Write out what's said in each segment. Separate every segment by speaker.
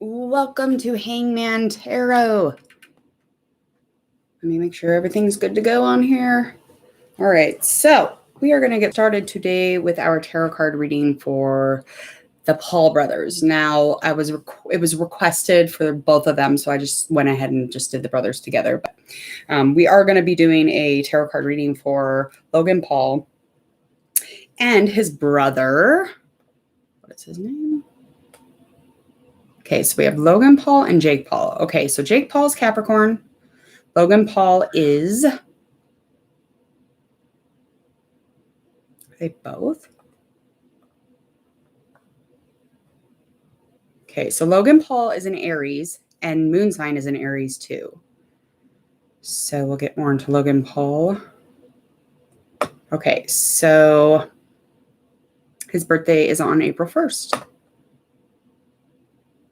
Speaker 1: Welcome to Hangman Tarot. Let me make sure everything's good to go on here. All right, so we are going to get started today with our tarot card reading for the Paul brothers. Now, it was requested for both of them, so I just went ahead and just did the brothers together. But we are going to be doing a tarot card reading for Logan Paul and his brother. What is his name? Okay, so we have Logan Paul and Jake Paul. Okay, so Jake Paul's Capricorn. Logan Paul is... Are they both? Okay, so Logan Paul is an Aries, and moon sign is an Aries too. So we'll get more into Logan Paul. Okay, so his birthday is on April 1st.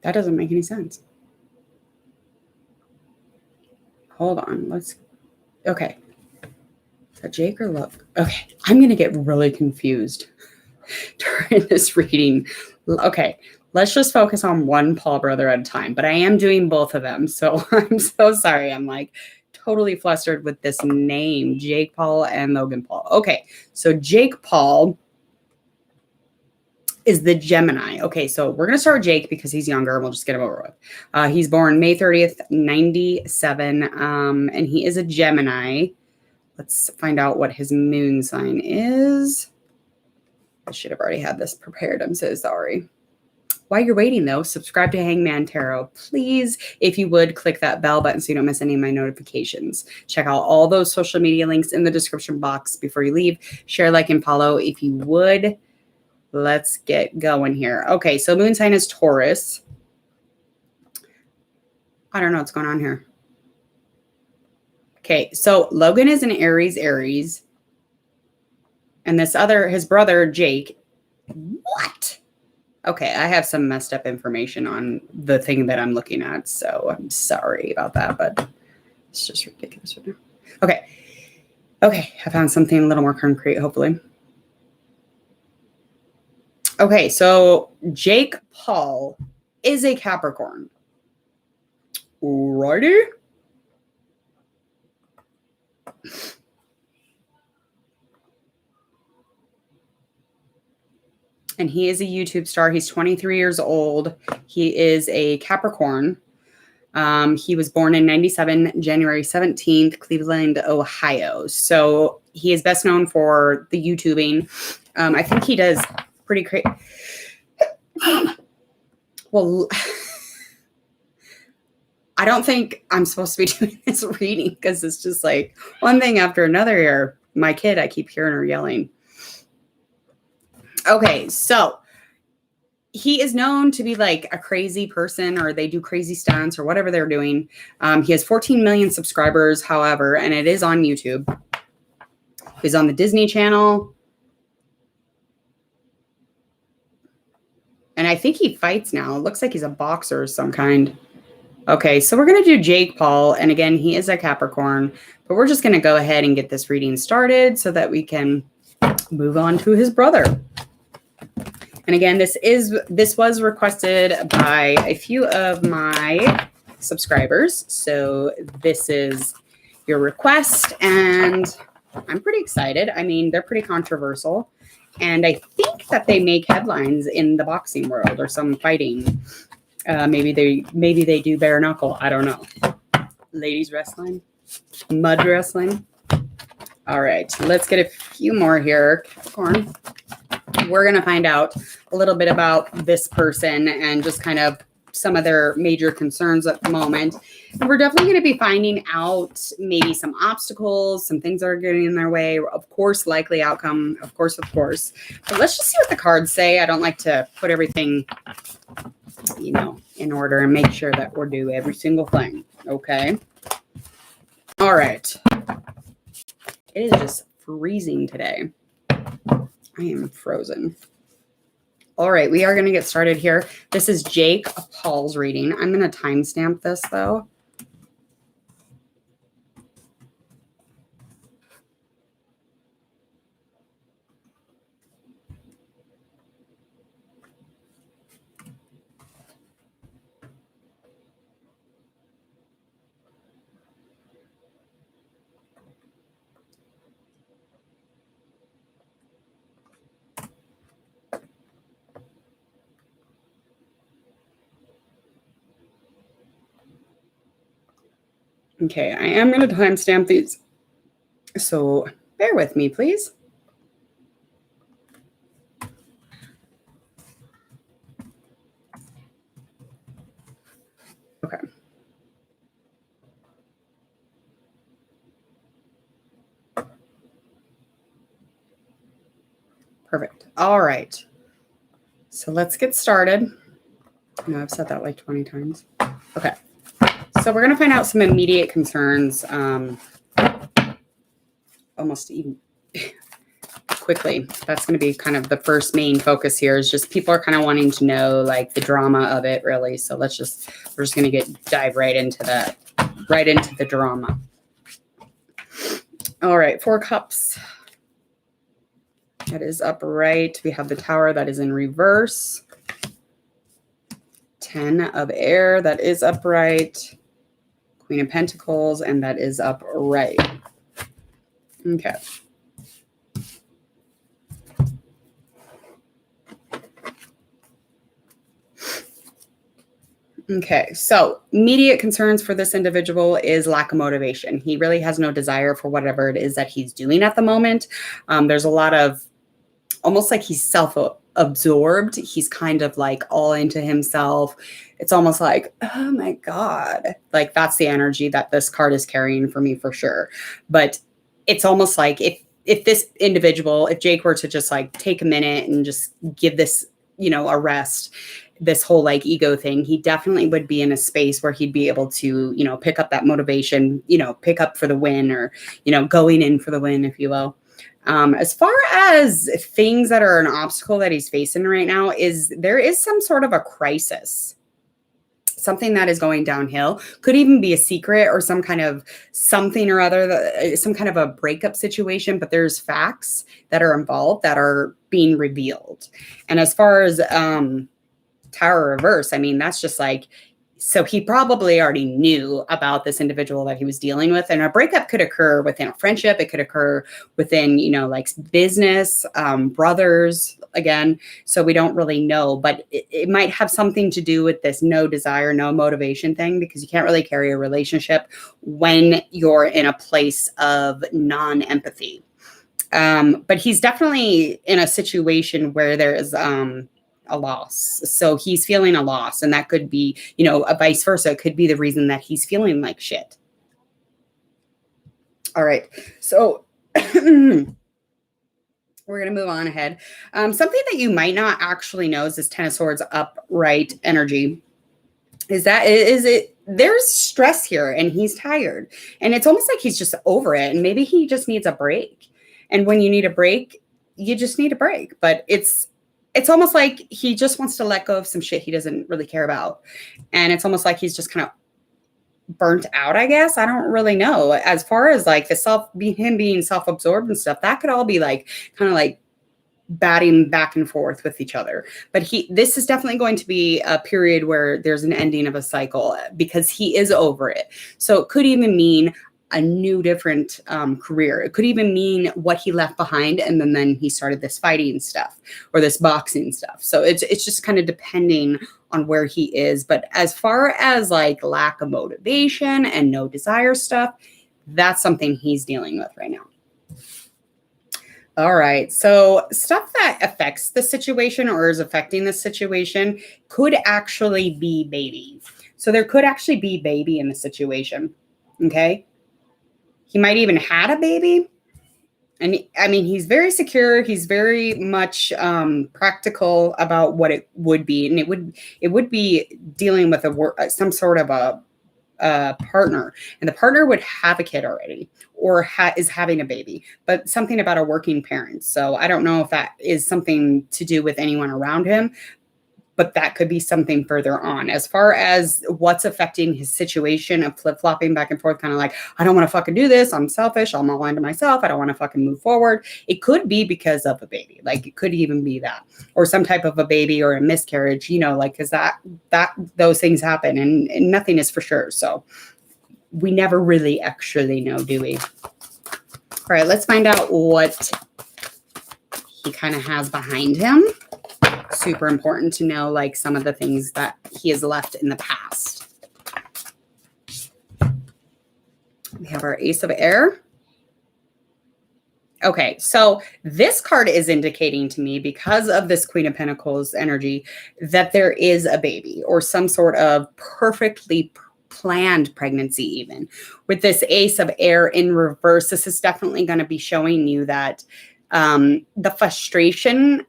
Speaker 1: That doesn't make any sense. Hold on, okay. Is that Jake or Logan? Okay, I'm going to get really confused during this reading. Okay, let's just focus on one Paul brother at a time, but I am doing both of them, so I'm so sorry. I'm like totally flustered with this name, Jake Paul and Logan Paul. Okay, so Jake Paul is the Gemini. Okay, so we're going to start with Jake because he's younger and we'll just get him over with. He's born May 30th, 97, and he is a Gemini. Let's find out what his moon sign is. I should have already had this prepared. I'm so sorry. While you're waiting, though, subscribe to Hangman Tarot. Please, if you would, click that bell button so you don't miss any of my notifications. Check out all those social media links in the description box before you leave. Share, like, and follow if you would. Let's get going here. Okay, so moon sign is Taurus. I don't know what's going on here. Okay, so Logan is an Aries. And his brother, Jake. What? Okay, I have some messed up information on the thing that I'm looking at, so I'm sorry about that, but it's just ridiculous right now. Okay, I found something a little more concrete, hopefully. Okay, so Jake Paul is a Capricorn. Alrighty. And he is a YouTube star. He's 23 years old. He is a Capricorn. He was born in 97, January 17th, Cleveland, Ohio. So he is best known for the YouTubing. I think he does pretty crazy. Well, I don't think I'm supposed to be doing this reading because it's just like one thing after another here. My kid, I keep hearing her yelling. Okay, so he is known to be like a crazy person, or they do crazy stunts or whatever they're doing. He has 14 million subscribers, however, and it is on YouTube. He's on the Disney Channel. And I think he fights now. It looks like he's a boxer of some kind. Okay, so we're going to do Jake Paul. And again, he is a Capricorn. But we're just going to go ahead and get this reading started so that we can move on to his brother. And again, this was requested by a few of my subscribers. So this is your request, and I'm pretty excited. I mean, they're pretty controversial, and I think that they make headlines in the boxing world or some fighting. Maybe they do bare knuckle. I don't know. Ladies wrestling, mud wrestling. All right, let's get a few more here. Capricorn. We're going to find out a little bit about this person and just kind of some of their major concerns at the moment. And we're definitely going to be finding out maybe some obstacles, some things that are getting in their way. Of course, likely outcome. Of course. But let's just see what the cards say. I don't like to put everything, in order and make sure that we're doing every single thing. Okay. All right. It is just freezing today. I am frozen. All right, we are going to get started here. This is Jake Paul's reading. I'm going to timestamp this, though. Okay, I am going to timestamp these. So bear with me, please. Okay. Perfect. All right. So let's get started. I've said that like 20 times. Okay. So we're going to find out some immediate concerns. Almost even quickly. That's going to be kind of the first main focus here, is just people are kind of wanting to know like the drama of it, really. So we're just going to dive right into that, right into the drama. All right. 4 cups. That is upright. We have the Tower that is in reverse. 10 of air, that is upright. Queen of Pentacles, and that is upright. Okay. Okay, so immediate concerns for this individual is lack of motivation. He really has no desire for whatever it is that he's doing at the moment. There's a lot of, almost like he's self-absorbed. He's kind of like all into himself. It's almost like, oh my God. Like that's the energy that this card is carrying for me for sure. But it's almost like if this individual, if Jake were to just like take a minute and just give this, a rest, this whole like ego thing, he definitely would be in a space where he'd be able to, pick up that motivation, pick up for the win, or, going in for the win, if you will. As far as things that are an obstacle that he's facing right now, there is some sort of a crisis, something that is going downhill. Could even be a secret or some kind of something or other, some kind of a breakup situation, but there's facts that are involved that are being revealed. And as far as Tower reverse, I mean, that's just like, so he probably already knew about this individual that he was dealing with. And a breakup could occur within a friendship. It could occur within, like business, brothers, again. So we don't really know, but it might have something to do with this no desire, no motivation thing, because you can't really carry a relationship when you're in a place of non-empathy. But he's definitely in a situation where there is, a loss. So he's feeling a loss, and that could be, a vice versa. It could be the reason that he's feeling like shit. All right. So we're going to move on ahead. Something that you might not actually know is this 10 of Swords upright energy. There's stress here, and he's tired, and it's almost like he's just over it, and maybe he just needs a break. And when you need a break, you just need a break. But it's almost like he just wants to let go of some shit he doesn't really care about. And it's almost like he's just kind of burnt out, I guess. I don't really know. As far as like him being self-absorbed and stuff, that could all be like kind of like batting back and forth with each other. But this is definitely going to be a period where there's an ending of a cycle, because he is over it. So it could even mean a new, different career. It could even mean what he left behind, and then he started this fighting stuff or this boxing stuff. So it's just kind of depending on where he is. But as far as like lack of motivation and no desire stuff, that's something he's dealing with right now. All right. So stuff that affects the situation or is affecting the situation could actually be baby. So there could actually be baby in the situation. Okay. He might even had a baby. And I mean, he's very secure. He's very much practical about what it would be. And it would be dealing with some sort of a partner. And the partner would have a kid already, or is having a baby, but something about a working parent. So I don't know if that is something to do with anyone around him, but that could be something further on. As far as what's affecting his situation of flip-flopping back and forth, kind of like, I don't want to fucking do this. I'm selfish. I'm all into myself. I don't want to fucking move forward. It could be because of a baby. Like it could even be that, or some type of a baby or a miscarriage, like, cause those things happen, and nothing is for sure. So we never really actually know, do we? All right, let's find out what he kind of has behind him. Super important to know, like, some of the things that he has left in the past. We have our Ace of Air. Okay, so this card is indicating to me, because of this Queen of Pentacles energy, that there is a baby or some sort of perfectly planned pregnancy. Even with this Ace of Air in reverse, this is definitely going to be showing you that the frustration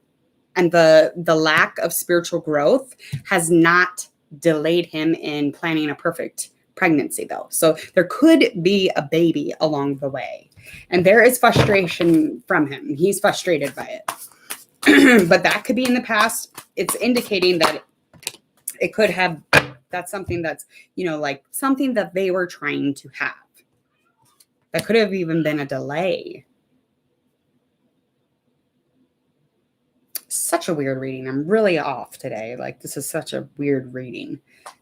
Speaker 1: and the lack of spiritual growth has not delayed him in planning a perfect pregnancy, though. So there could be a baby along the way. And there is frustration from him. He's frustrated by it. But that could be in the past. It's indicating that it could have, that's something that's, like something that they were trying to have. That could have even been a delay. Such a weird reading. I'm really off today. Like, this is such a weird reading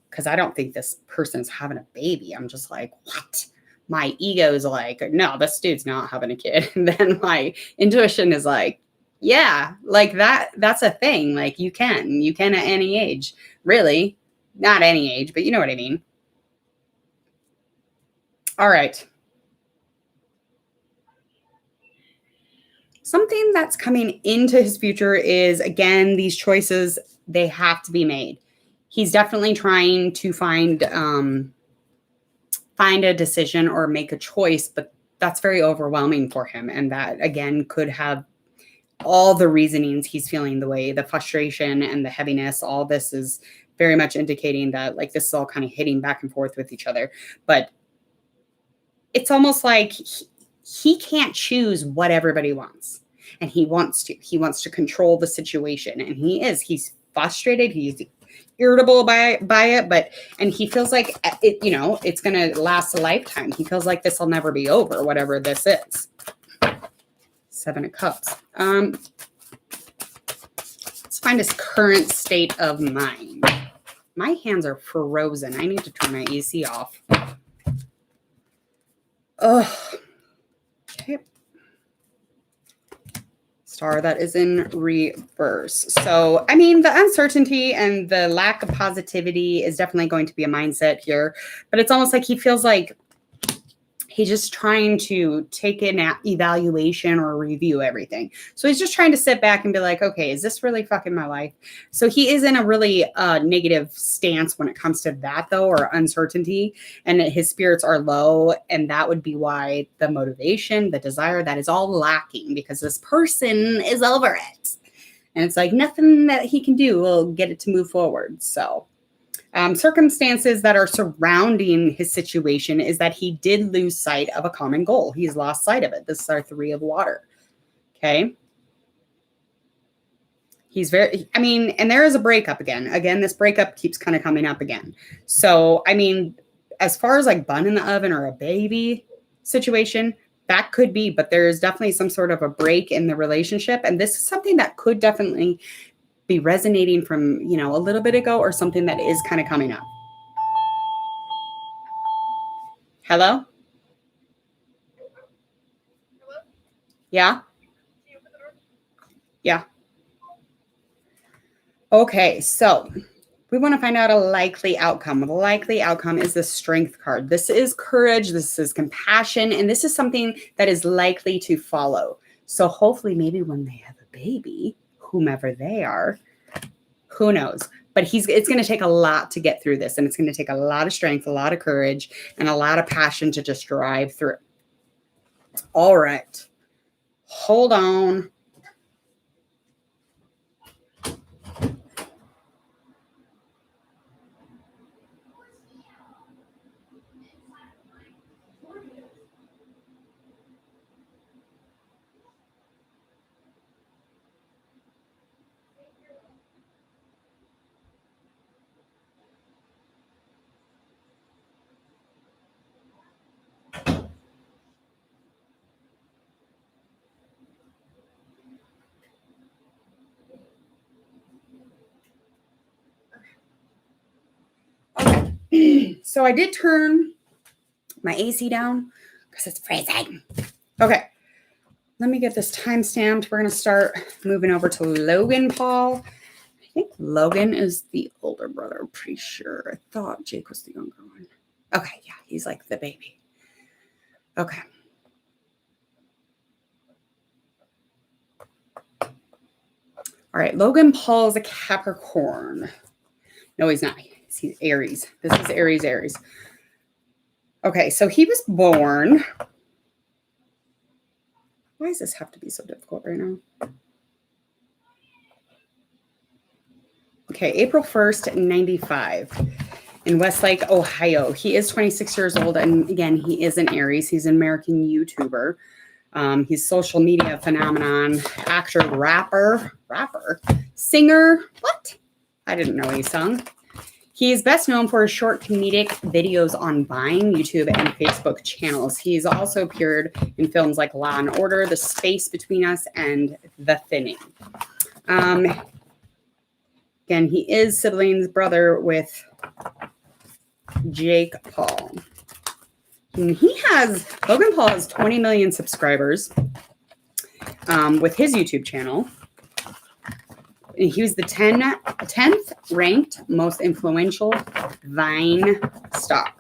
Speaker 1: because I don't think this person's having a baby. I'm just like, what? My ego is like, no, this dude's not having a kid. And then my intuition is like, yeah, like that's a thing. Like you can at any age, really. Not any age, but you know what I mean. All right. Something that's coming into his future is, again, these choices, they have to be made. He's definitely trying to find a decision or make a choice, but that's very overwhelming for him. And that, again, could have all the reasonings he's feeling the way, the frustration and the heaviness. All this is very much indicating that, like, this is all kind of hitting back and forth with each other. But it's almost like he can't choose what everybody wants. And he wants to control the situation. And he's frustrated. He's irritable by it, and he feels like it, it's going to last a lifetime. He feels like this will never be over, whatever this is. 7 of Cups. Let's find his current state of mind. My hands are frozen. I need to turn my AC off. Ugh. Okay. Star, that is in reverse. So, I mean, the uncertainty and the lack of positivity is definitely going to be a mindset here. But it's almost like he feels like he's just trying to take an evaluation or review everything. So he's just trying to sit back and be like, okay, is this really fucking my life? So he is in a really negative stance when it comes to that, though, or uncertainty. And his spirits are low. And that would be why the motivation, the desire, that is all lacking, because this person is over it. And it's like nothing that he can do will get it to move forward. So circumstances that are surrounding his situation is that he did lose sight of a common goal. He's lost sight of it. This is our 3 of water. Okay. He's and there is a breakup again. Again, this breakup keeps kind of coming up again. So, I mean, as far as like bun in the oven or a baby situation, that could be, but there is definitely some sort of a break in the relationship. And this is something that could definitely be resonating from, a little bit ago, or something that is kind of coming up. Hello? Yeah? Yeah. Okay, so we want to find out a likely outcome. The likely outcome is the Strength card. This is courage, this is compassion, and this is something that is likely to follow. So hopefully maybe when they have a baby, whomever they are, who knows? But it's going to take a lot to get through this. And it's going to take a lot of strength, a lot of courage, and a lot of passion to just drive through. All right. Hold on. Okay. So I did turn my AC down because it's freezing. Okay. Let me get this time stamped. We're going to start moving over to Logan Paul. I think Logan is the older brother. I'm pretty sure. I thought Jake was the younger one. Okay. Yeah. He's like the baby. Okay. All right. Logan Paul is a Capricorn. No, he's not. He's Aries. This is Aries. Okay. So he was born. Why does this have to be so difficult right now? Okay. April 1st, 95 in Westlake, Ohio. He is 26 years old. And again, he is an Aries. He's an American YouTuber. He's social media phenomenon, actor, rapper, singer. What? I didn't know he sung. He is best known for his short comedic videos on Vine, YouTube, and Facebook channels. He's also appeared in films like Law and Order, The Space Between Us, and The Thinning. Again, he is siblings brother with Jake Paul. And Logan Paul has 20 million subscribers with his YouTube channel. He was the 10th ranked most influential Vine star.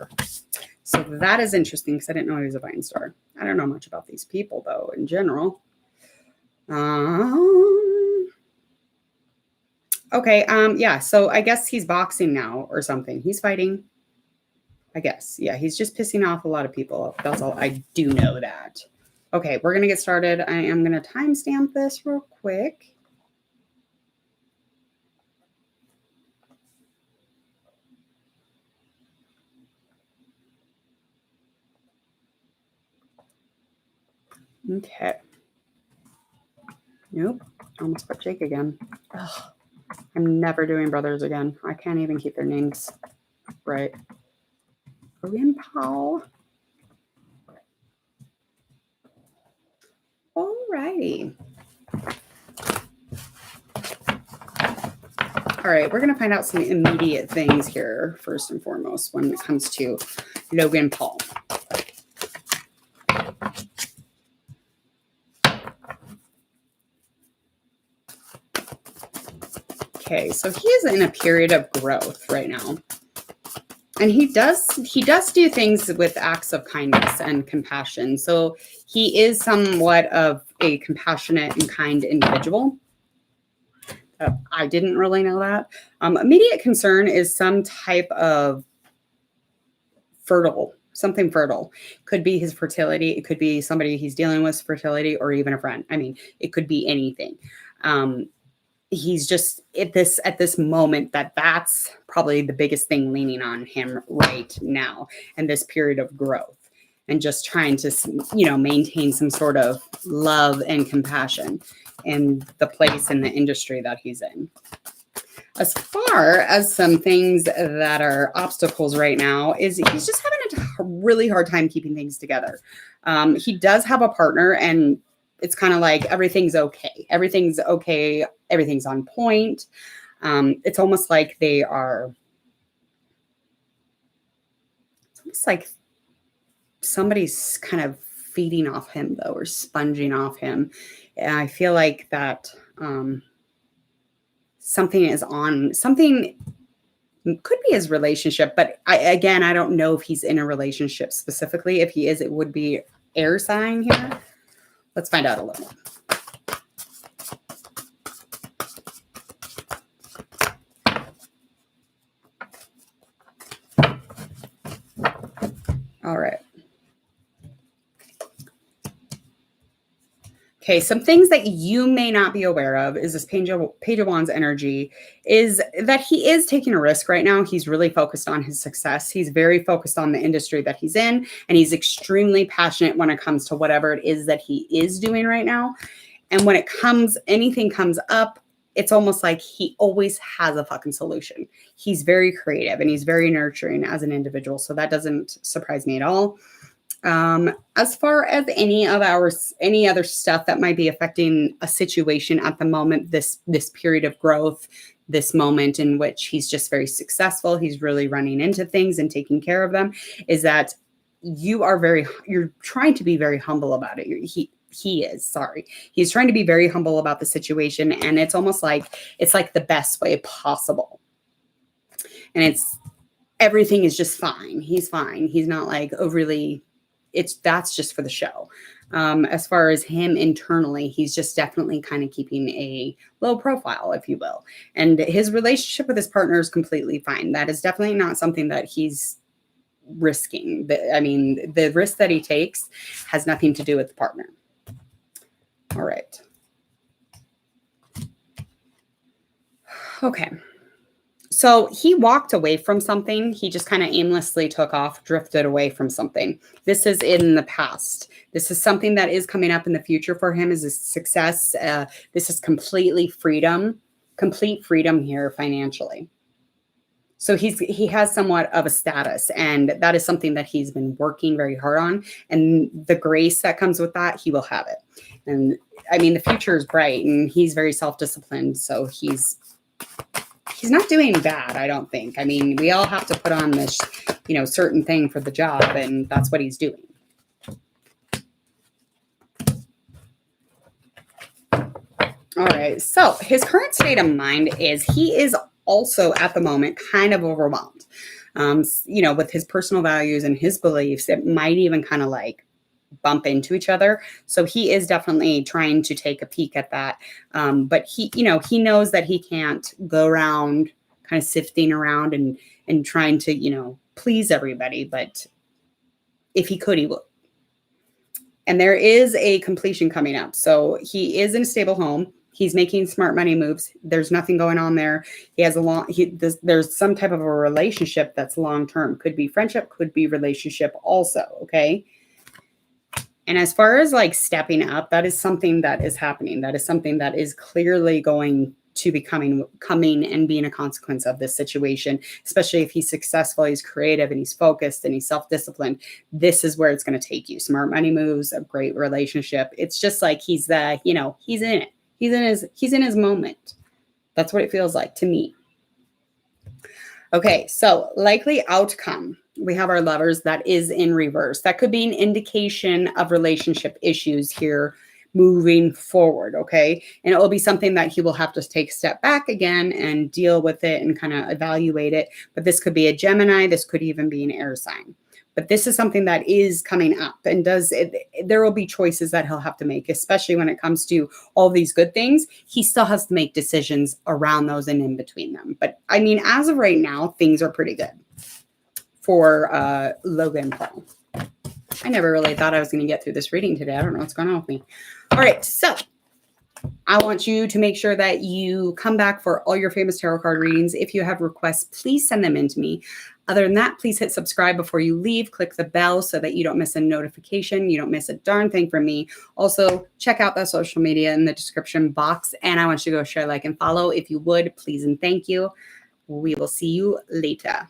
Speaker 1: So that is interesting because I didn't know he was a Vine star. I don't know much about these people, though, in general. Okay, yeah, so I guess he's boxing now or something. He's fighting, I guess. Yeah, he's just pissing off a lot of people. That's all. I do know that. Okay, we're going to get started. I am going to timestamp this real quick. Okay. Nope. Almost put Jake again. Ugh. I'm never doing brothers again. I can't even keep their names right. Logan Paul. Alrighty. All right, we're going to find out some immediate things here, first and foremost, when it comes to Logan Paul. Okay, so he is in a period of growth right now. And he does do things with acts of kindness and compassion. So he is somewhat of a compassionate and kind individual. I didn't really know that. Immediate concern is some type of something fertile. Could be his fertility. It could be somebody he's dealing with fertility, or even a friend. I mean, it could be anything. He's just at this moment that's probably the biggest thing leaning on him right now, and this period of growth, and just trying to, maintain some sort of love and compassion in the place in the industry that he's in. As far as some things that are obstacles right now is he's just having a really hard time keeping things together. He does have a partner, and it's kind of like everything's okay. Everything's okay. Everything's on point. It's almost like it's almost like somebody's kind of feeding off him, though, or sponging off him. And I feel like that something could be his relationship, but I don't know if he's in a relationship specifically. If he is, it would be air sign here. Let's find out a little more. All right. Okay, some things that you may not be aware of is this Page of Wands energy is that he is taking a risk right now. He's really focused on his success. He's very focused on the industry that he's in, and he's extremely passionate when it comes to whatever it is that he is doing right now. And when anything comes up, it's almost like he always has a fucking solution. He's very creative and he's very nurturing as an individual. So that doesn't surprise me at all. As far as any other stuff that might be affecting a situation at the moment, this period of growth, this moment in which he's just very successful, he's really running into things and taking care of them, is that you're trying to be very humble about it. He's trying to be very humble about the situation, and it's almost like it's like the best way possible. And everything is just fine. He's fine. He's not like overly that's just for the show. As far as him internally, he's just definitely kind of keeping a low profile, if you will. And his relationship with his partner is completely fine. That is definitely not something that he's risking. I mean, the risk that he takes has nothing to do with the partner. All right. Okay. So he walked away from something. He just kind of aimlessly took off, drifted away from something. This is in the past. This is something that is coming up in the future for him as a success. This is complete freedom here financially. So he has somewhat of a status, and that is something that he's been working very hard on. And the grace that comes with that, he will have it. And I mean, the future is bright, and he's very self-disciplined. So he's not doing bad, I don't think. I mean, we all have to put on this, certain thing for the job, and that's what he's doing. All right. So his current state of mind is he is also at the moment kind of overwhelmed, with his personal values and his beliefs. It might even kind of like bump into each other. So he is definitely trying to take a peek at that. But he knows that he can't go around kind of sifting around and trying to, please everybody. But if he could, he would. And there is a completion coming up. So he is in a stable home. He's making smart money moves. There's nothing going on there. He has there's some type of a relationship that's long-term. Could be friendship, could be relationship also. Okay. And as far as like stepping up, that is something that is happening. That is something that is clearly going to be coming and being a consequence of this situation, especially if he's successful, he's creative, and he's focused, and he's self-disciplined. This is where it's going to take you. Smart money moves, a great relationship. It's just like he's in it. He's in his moment. That's what it feels like to me. Okay, so likely outcome. We have our Lovers. That is in reverse. That could be an indication of relationship issues here moving forward, okay? And it will be something that he will have to take a step back again and deal with it and kind of evaluate it. But this could be a Gemini. This could even be an air sign. But this is something that is coming up, and there will be choices that he'll have to make, especially when it comes to all these good things. He still has to make decisions around those and in between them. But I mean, as of right now, things are pretty good for Logan Paul. I never really thought I was going to get through this reading today. I don't know what's going on with me. All right, so I want you to make sure that you come back for all your famous tarot card readings. If you have requests, please send them in to me. Other than that, please hit subscribe before you leave. Click the bell so that you don't miss a notification. You don't miss a darn thing from me. Also, check out the social media in the description box. And I want you to go share, like, and follow. If you would, please and thank you. We will see you later.